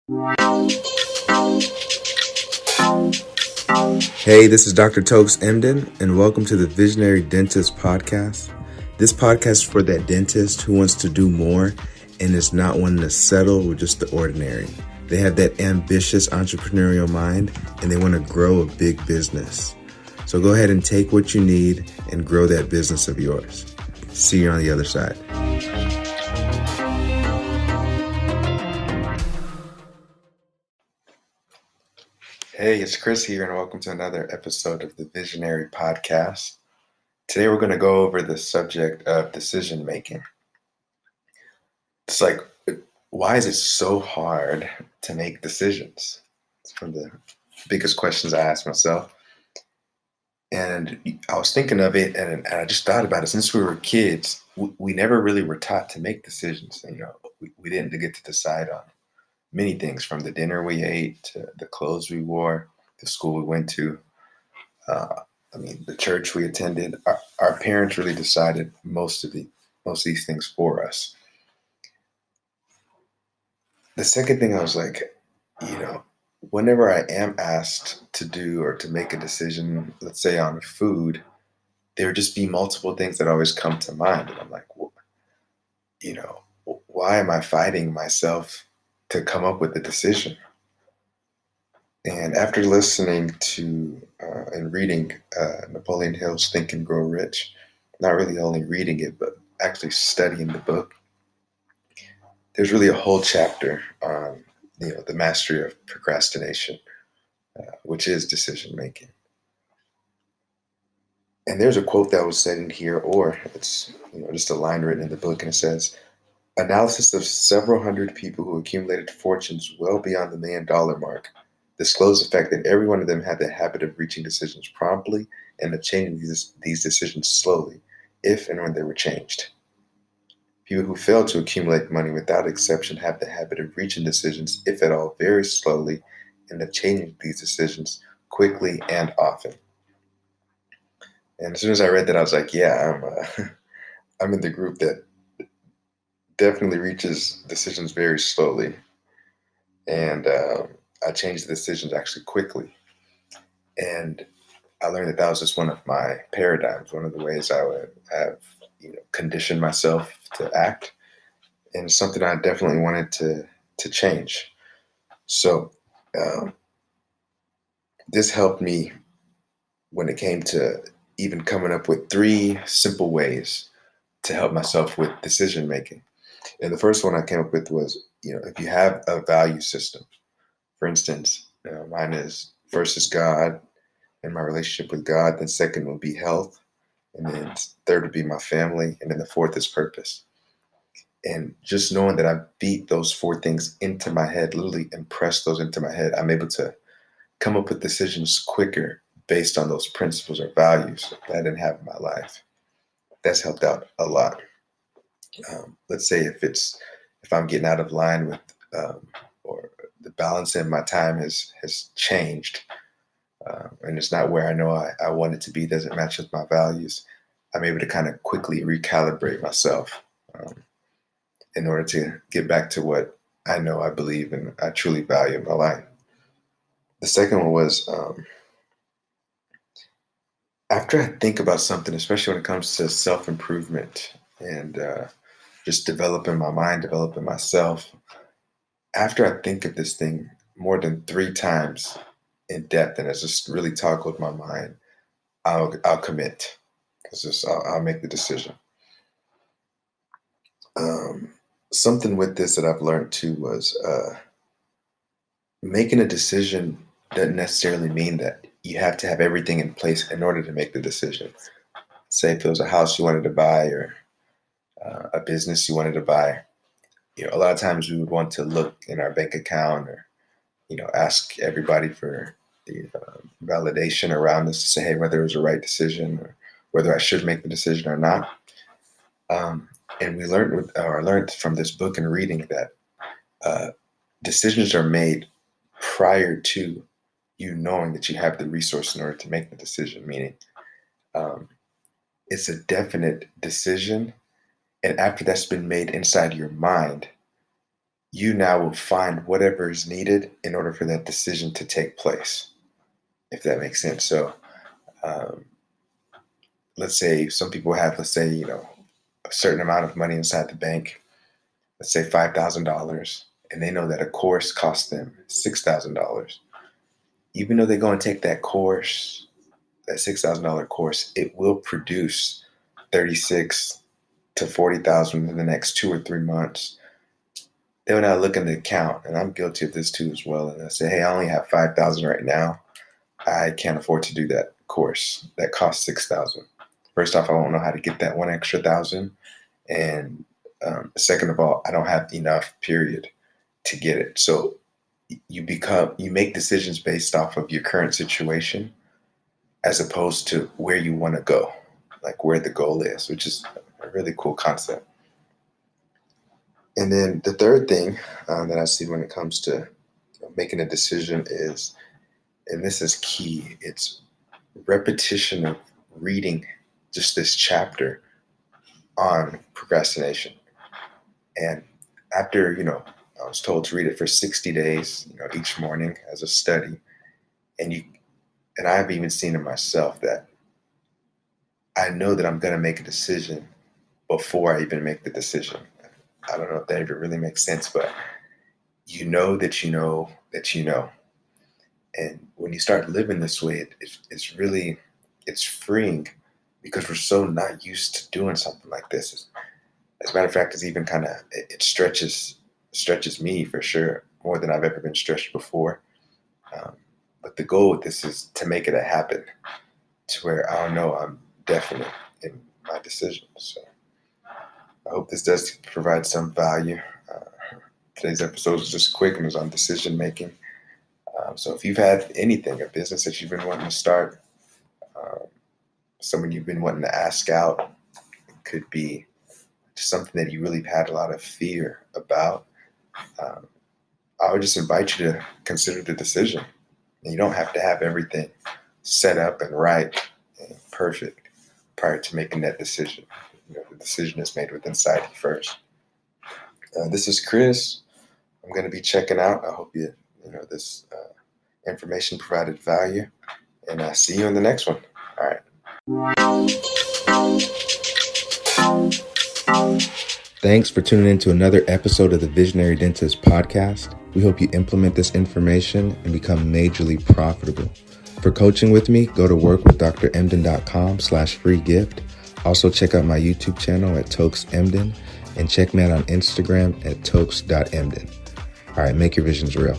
Hey, this is Dr. Toks Emdin, and welcome to the Visionary Dentist Podcast. This podcast is for that dentist who wants to do more and is not wanting to settle with just the ordinary. They have that ambitious entrepreneurial mind and they want to grow a big business. So go ahead and take what you need and grow that business of yours. See you on the other side. Hey, it's Chris here, and welcome to another episode of the Visionary Podcast. Today we're going to go over the subject of decision making. It's like, why is it so hard to make decisions? It's one of the biggest questions I ask myself. And I was thinking of it, and I just thought about it. Since we were kids, we never really were taught to make decisions. We didn't get to decide on many things, from the dinner we ate to the clothes we wore, the school we went to, the church we attended. Our parents really decided most of these things for us. The second thing, I was like, whenever I am asked to do or to make a decision, let's say on food, there would just be multiple things that always come to mind. And I'm like, why am I fighting myself to come up with a decision? And after listening to and reading Napoleon Hill's Think and Grow Rich, not really only reading it, but actually studying the book, there's really a whole chapter on the mastery of procrastination, which is decision making. And there's a quote that was said in here, or it's just a line written in the book, and it says, "Analysis of several hundred people who accumulated fortunes well beyond the $1 million mark disclosed the fact that every one of them had the habit of reaching decisions promptly and of changing these decisions slowly, if and when they were changed. People who fail to accumulate money without exception have the habit of reaching decisions, if at all, very slowly, and of changing these decisions quickly and often." And as soon as I read that, I was like, yeah, I'm in the group that definitely reaches decisions very slowly. And I changed the decisions actually quickly. And I learned that was just one of my paradigms, one of the ways I would have conditioned myself to act, and something I definitely wanted to change. So this helped me when it came to even coming up with 3 simple ways to help myself with decision making. And the first one I came up with was, if you have a value system, for instance, mine is first is God and my relationship with God. Then second will be health. And then third would be my family. And then the fourth is purpose. And just knowing that I beat those 4 things into my head, literally impress those into my head, I'm able to come up with decisions quicker based on those principles or values that I didn't have in my life. That's helped out a lot. Let's say if I'm getting out of line with or the balance in my time has changed, and it's not where I know I want it to be, doesn't match with my values, I'm able to kind of quickly recalibrate myself in order to get back to what I know I believe and I truly value in my life. The second one was, after I think about something, especially when it comes to self-improvement and just developing my mind, developing myself, after I think of this thing more than 3 times in depth and it's just really toggled my mind, I'll commit. I'll make the decision. Something with this that I've learned too was making a decision doesn't necessarily mean that you have to have everything in place in order to make the decision. Say if it was a house you wanted to buy or a business you wanted to buy, a lot of times we would want to look in our bank account or ask everybody for the validation around us to say, hey, whether it was the right decision or whether I should make the decision or not. And we learned from this book and reading that decisions are made prior to you knowing that you have the resource in order to make the decision. Meaning, it's a definite decision, and after that's been made inside your mind, you now will find whatever is needed in order for that decision to take place, if that makes sense. So, um, let's say some people have, let's say, a certain amount of money inside the bank, let's say $5,000, and they know that a course costs them $6,000. Even though they go and take that course, that $6,000 course, it will produce 36 to 40,000 in the next 2 or 3 months. They will now look in the account, and I'm guilty of this too as well. And I say, hey, I only have 5,000 right now. I can't afford to do that course that costs 6,000. First off, I won't know how to get that one extra thousand, and second of all, I don't have enough. Period, to get it. So you make decisions based off of your current situation as opposed to where you want to go, like where the goal is, which is a really cool concept. And then the third thing that I see when it comes to making a decision is, and this is key, it's repetition of reading just this chapter on procrastination. And after, I was told to read it for 60 days, each morning as a study. And I've even seen in myself that I know that I'm going to make a decision before I even make the decision. I don't know if that ever really makes sense, but you know that you know that you know. And when you start living this way, it's freeing, because we're so not used to doing something like this. As a matter of fact, it's even it stretches me for sure more than I've ever been stretched before. But the goal with this is to make it a habit, to where I don't know, I'm definite in my decisions. So I hope this does provide some value. Today's episode was just quick and was on decision making. So if you've had anything, a business that you've been wanting to start, someone you've been wanting to ask out, it could be something that you really had a lot of fear about, I would just invite you to consider the decision. And you don't have to have everything set up and right and perfect prior to making that decision. The decision is made with inside you first. This is Chris. I'm going to be checking out. I hope this information provided value, and I'll see you in the next one. All right. Thanks for tuning in to another episode of the Visionary Dentist podcast. We hope you implement this information and become majorly profitable. For coaching with me, go to workwithdremdin.com/free gift. Also check out my YouTube channel at Toks Emdin, and check me out on Instagram at toks.emdin. All right, make your visions real.